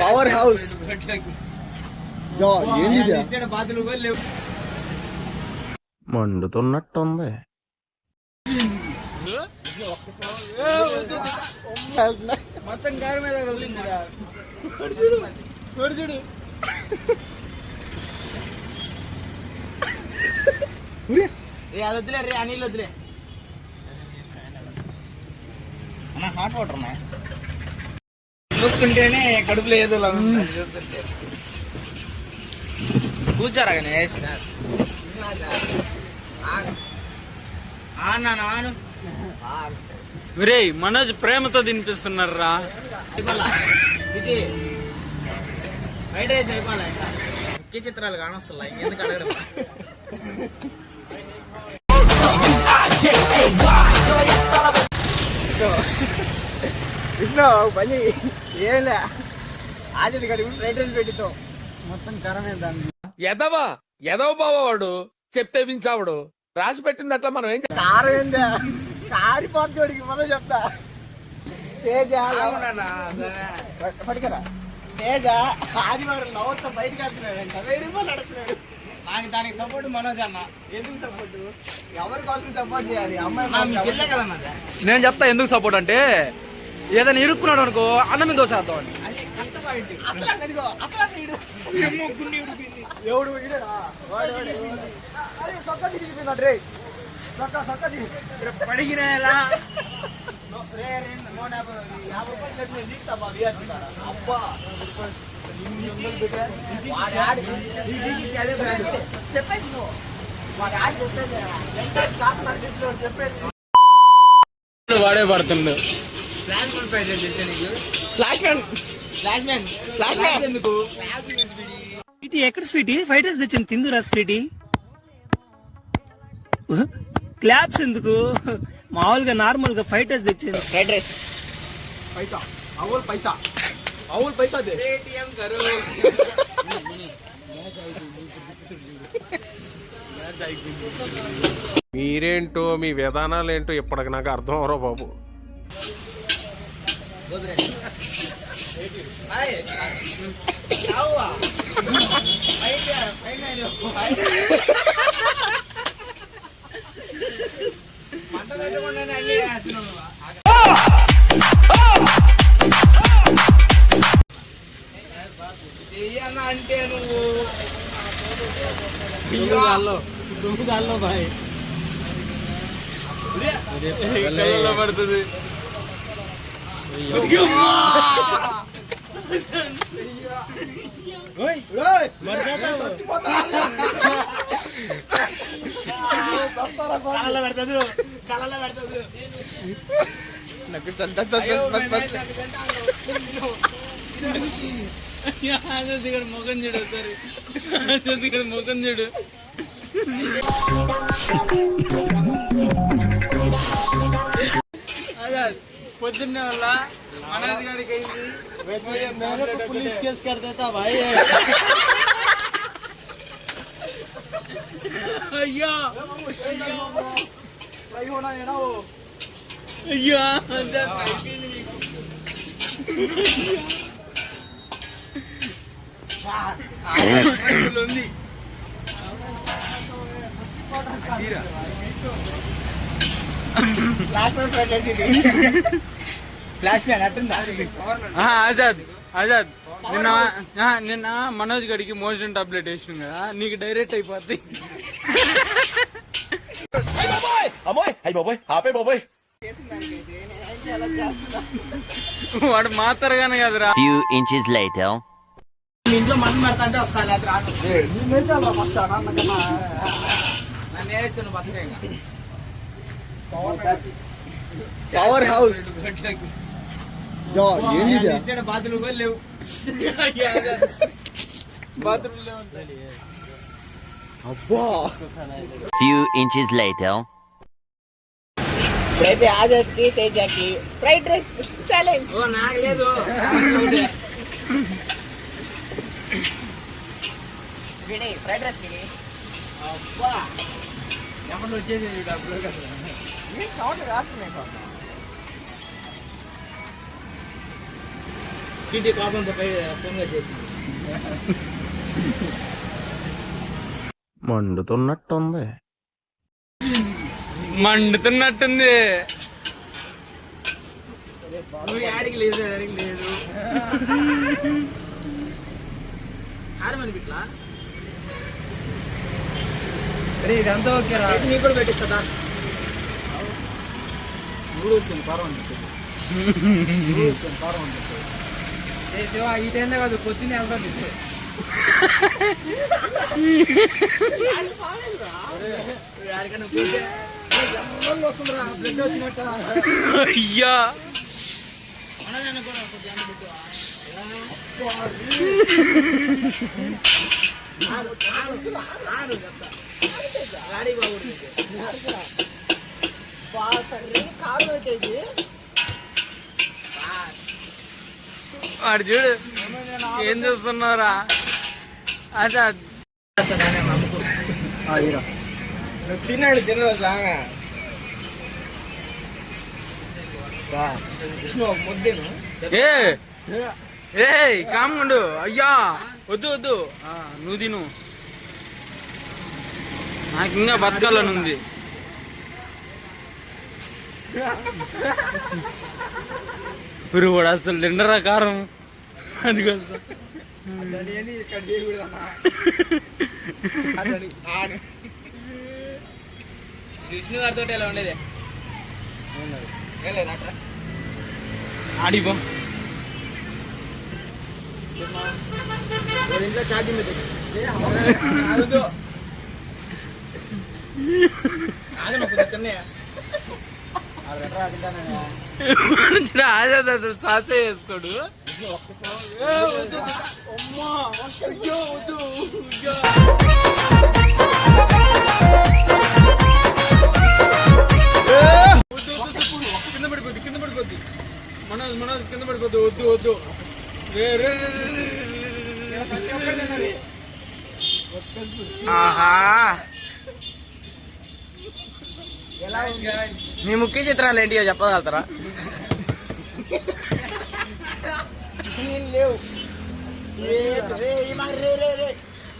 Power house మండుతున్నట్టుంది. మొత్తం గారి మీద చూడు. అది వద్దులే రే, అనిల్ వద్దులే. హాట్ వాటర్ ఉన్నాయి చూస్తుంటేనే కడుపులో ఏదో చూస్తుంటే. కూర్చోరా గణేష్. ఆను రే, మనోజ్ ప్రేమతో తినిపిస్తున్నారా. ఇది ఫ్రైడ్ రైస్ అయిపోలే, ముఖ్య చిత్రాలు కానొస్తా ఇంకెందుకు అడగడం. విష్ణు పని ఏలే ఆది కడిగి ఫ్రైడ్ రైస్ పెట్టితో మొత్తం కరమే దాన్ని. ఎదవ బావాడు చెప్తే వించావుడు రాసి పెట్టింది అట్లా మనం ఏం కారం ఏందా కారిపోతుడికి మొదలు చెప్తా. తేజ పట్టుకరా. తేజ ఆదివారం నవ్వుతో బయటకు వెళ్తున్నాడు, 1000 రూపాయలు అడుగుతున్నాడు. నాకు దానికి సపోర్ట్ మనోజ్ అన్న. ఎందుకు సపోర్ట్? ఎవరి కోసం సపోర్ట్ చేయాలి? అమ్మాయి చెల్లె కదన్న. నేను చెప్తా ఎందుకు సపోర్ట్ అంటే, ఏదైనా ఇరుక్కున్నాడు అనుకో అన్నం మీద దోసేద్దాం అని. ఎవడు పడిగినేలా వాడే పడుతుండు. ఎందుకు స్వీటీ ఎక్కడ స్వీటీ? ఫ్రైడ్ రైస్ తెచ్చింది తిందురా స్వీటీ. క్లాప్స్ ఎందుకు? మామూలుగా నార్మల్ గా ఫ్రైడ్ రైస్ తెచ్చింది. ఫ్రైడ్ రైస్ పైసా అవుల్ పైసా అవుల్ పైసా దే ఏటీఎం కరు. మీరేంటో మీ విధానాలు ఏంటో ఇప్పటికి నాకు అర్థం అవరో బాబు. మంట పెట్టకుండానే అన్ని చేస్తున్నావు. ఏయన్నా అంటే నువ్వు బాయ్ పడుతుంది. కళ్ళలో పెడతాడు. మొగం చూడు ఒకసారి, మొగం చూడు. పొద్దున్నే వల్ల మనోజ్ గారికి అయింది. पुलिस केस कर देता भाई. అయ్యా ఫ్రై హోనా है ना वो. అయ్యా ఉంది. Flash man అట్టుందా? ఆజాద్ నిన్న మనోజ్ గడికి మోషన్ టాబ్లెట్ వేసినాం కదా, నీకు డైరెక్ట్ అయిపోద్ది. వాడు మాత్రగానే కదరా. Few inches later. ఇంట్లో మనం పెడతా అంటే వస్తాను అది రాను. నన్ను వేస్తాను బతకంగా. పవర్ హౌస్ బాత్రూమ్ కూడా లేవు. బాత్రూమ్ లేవు. అబ్బా Few inches later. ఇప్పుడైతే ఆజాద్కి తేజకి ఫ్రైడ్ రైస్ ఛాలెంజ్. ఓ నాకు లేదు. ఫ్రైడ్ రైస్ అబ్బా ఎప్పుడు వచ్చేది డబ్బులు కదా. సౌండ్ రాస్తున్నాయి. చీటీ కోపంతో ఫోన్ చేసి మండుతున్నట్టుంది. మండుతున్నట్టుంది. నువ్వు యాడికి లేదు హారమని బిట్లా ఇదంతా ఓకే రా. నీకు కూడా పెట్టిస్తుందా ఈ టైంలో కాదు పొద్దున్నే వెళ్తాను. వస్తుందిరా బ్లడ్ వచ్చినట్ట అయ్యా వాడు చూడు ఏం చూస్తున్నారా? అదే తిన్నాడు తినదు రాగా ముద్దేను ఏ కామ్గుండు. అయ్యా వద్దు వద్దు, నువ్వు తిను, నాకు ఇంకా బతకాలని ఉంది. కూడా అసలు తిండరా కారం, అది కోసం విష్ణు గారితో ఎలా ఉండేది ఆడిపో. ఇంట్లో ఛార్జింగ్ ఆజాద్ అసలు సాసే వేసుకోడు. కింద పడిపోద్ది మనోజ్ కింద పడిపోద్దు. వద్దు ఆహా మీ ముఖ్య చిత్రాలు ఏంటియో చెప్పగలుగుతారా?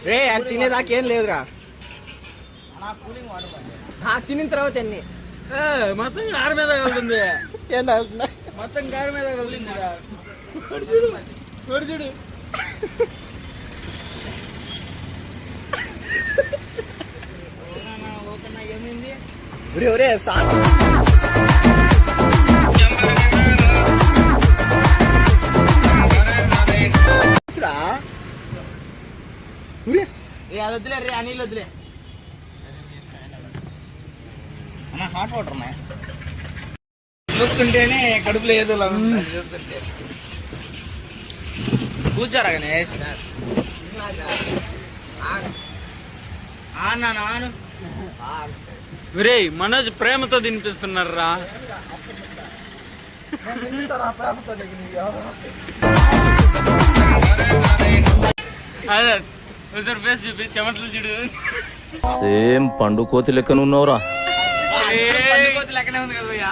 రే అది తినేదాకేం లేదురా, తినిన తర్వాత అన్ని మొత్తం కారు మీద కలుగుతుంది. ఏం తాగుతున్నా మొత్తం కారు మీద కలుగుతుంది. చూడు ఏమైంది? ఒరే అది వద్దులే రే, అనిల్ వద్దులే అన్న. హాట్ వాటర్ ఉన్నాయి చూస్తుంటేనే కడుపులో ఏదో చూస్తుంటే. కూర్చోరా గణేష్. ఆను విరే మనోజ్ ప్రేమతో తినిపిస్తున్నారు రా. అదే ఒకసారి ఫేస్ చూపి, చెమటలు చూడు. సేమ్ పండు కోతి లెక్కన ఉన్నావురా. లెక్కనే ఉంది కదా భయ్యా.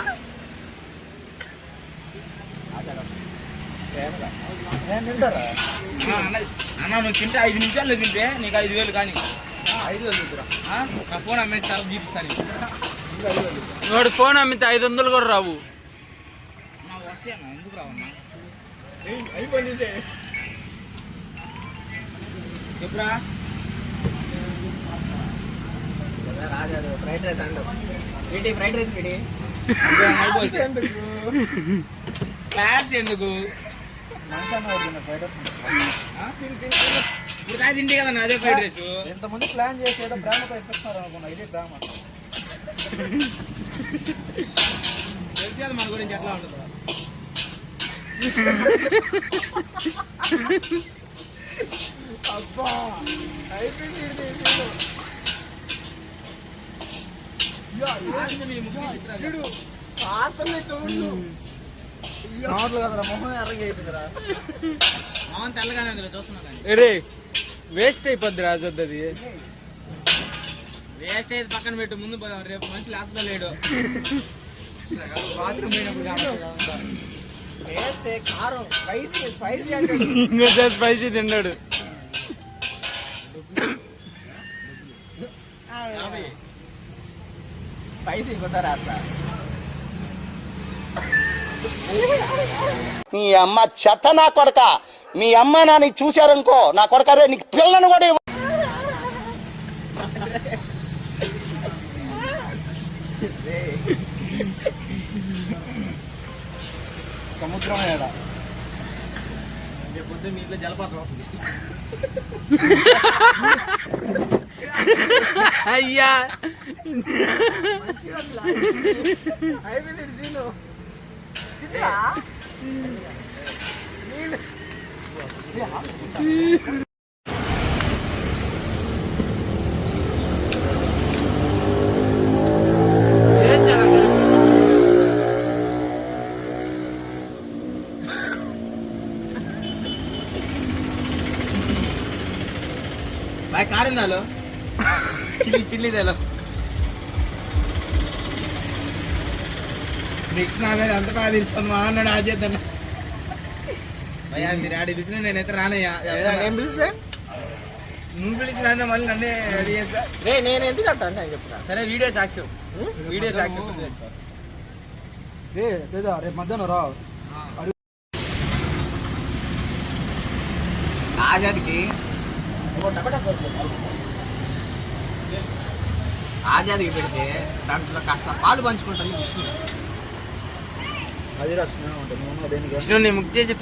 అన్న నువ్వు తింటే 5 నిమిషాల్లో తింటే నీకు 5,000 కానీ 5,000 నా ఫోన్ అమ్మేసి చాలా చూపిస్తాను. వాడు ఫోన్ అమ్మితే 500 కూడా రావు. నాకు వస్తే అన్న ఎందుకు రావన్నా? చెప్పురా. Fried rice and city fried rice పెడి క్లాస్ ఎందుకు ఇప్పుడు కాదు తింటే కదా అదే ఫ్రైడ్ రైస్. ఎంతమంది ప్లాన్ చేసి ఏదో ప్రేమతో ఇప్పిస్తున్నారు అనుకున్నా, ఇదే డ్రామ. తెలిసి కదా మన గురించి ఎట్లా ఉంటుంది. అబ్బా అయిపోయింది. రే వేస్ట్ అయిపోద్ది రాజద్దు. అది వేస్ట్ అయితే పక్కన పెట్టు, ముందు రేపు మంచి లాస్ట్ లో లేడు. ఇంకోసారి స్పైసీ తిన్నాడు. నీ అమ్మ చెత్త నా కొడక, మీ అమ్మ నాని చూశారనుకో నా కొడక రే నీకు పిల్లను కూడా ఇవ్వ. సముద్రం ఏడా రేపు పొద్దున్న మీ ఇంట్లో జలపాతం వస్తుంది. అయ్యా బాయ్ కారిందాలో చిల్లి తెలో నెక్స్ట్ నా మీద అంత బాగా తెలుసుకుని మా అన్నాడు ఆ చేద్దాం. అయ్యా మీరు ఆడి పిలిచిన నేనైతే రానయ్యా. నేను పిలిస్తే నువ్వు పిలిచిన మళ్ళీ నన్నే రెడీ చేస్తా. నేను ఎందుకు అంటాను నేను చెప్తున్నా. సరే వీడియో సాక్ష్యం రేపు మధ్యాహ్నం రా. ఆజాద్కి ఆజాద్కి పెడితే దాంట్లో కాస్త పాలు పంచుకుంటాను విష్ణు. అది రాసిన ఉంటుంది దేనికి విష్ణు నీ ముక్ చేసి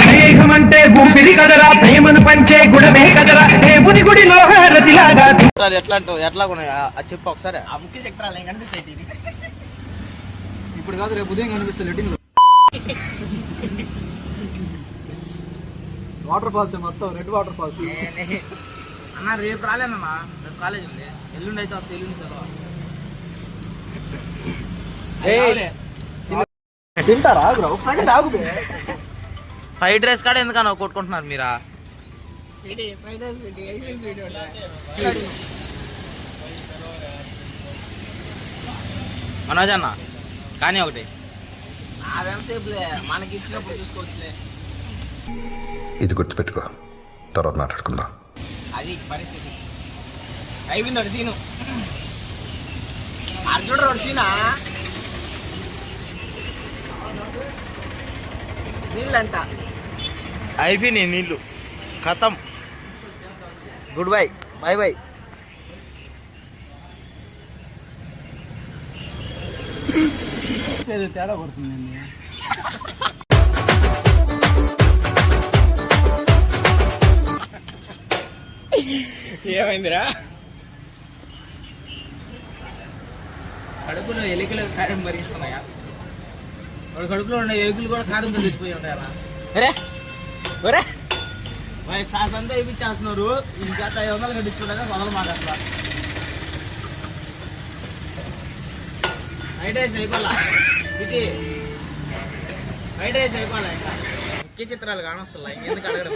స్నేహమంటే ఊపిరి కదరా, ప్రేమను పంచే గుణమే కదరా, దేవుని గుడిలో హారతిలాగా. ఎట్లా చెప్పు ఒకసారి. ఆ ముఖ్య చక్రాలు ఏం కనిపిస్తాయి ఇది ఇప్పుడు కాదు రేపు ఉదయం కనిపిస్తుంది లెటింగ్ లో. వాటర్ ఫాల్స్ మొత్తం రెడ్ వాటర్ ఫాల్స్. అన్న రేపు రాలేనన్నా, రేపు కాలేజ్ ఉంది. ఎల్లుండి అయితే వస్తే ఎల్లుండి చదవ. తింటారా ఒకసారి ఆగు. ఫ్రైడ్ రైస్ కాడ ఎందుకన్నా కొట్టుకుంటున్నారు మీరా? మనోజ్ అన్న కానీ ఒకటి మనకి ఇచ్చినప్పుడు చూసుకోవచ్చులే. ఇది గుర్తుపెట్టుకో, తర్వాత మాట్లాడుకుందాం. అది పరిస్థితి అయిపోయింది. ఒకటి సీను అర్జుడు ఒకటి సీనా నీళ్ళంట అయిపోయినాయి నీళ్ళు ఖతం. Good bye by by. తేడా పడుతుందండి. ఏమైందిరా? కడుపులో ఎలుకలు కారం మరిగిస్తున్నాయా? వాడు కడుపులో ఉన్న ఎలుకలు కూడా కారంతో తెచ్చిపోయి ఉంటాయా? ఒరే సాస్ అంతా ఇప్పించేస్తున్నారు. ఇంకా 500 కట్టించుకుంటా మొదలు మాట్లాడతా. ఫ్రైడ్ రైస్ అయిపోలా ఇది, ఫ్రైడ్ రైస్ అయిపోలే. ఇంకా ముఖ్య చిత్రాలు కానొస్తా ఇంకెందుకు అడగడం.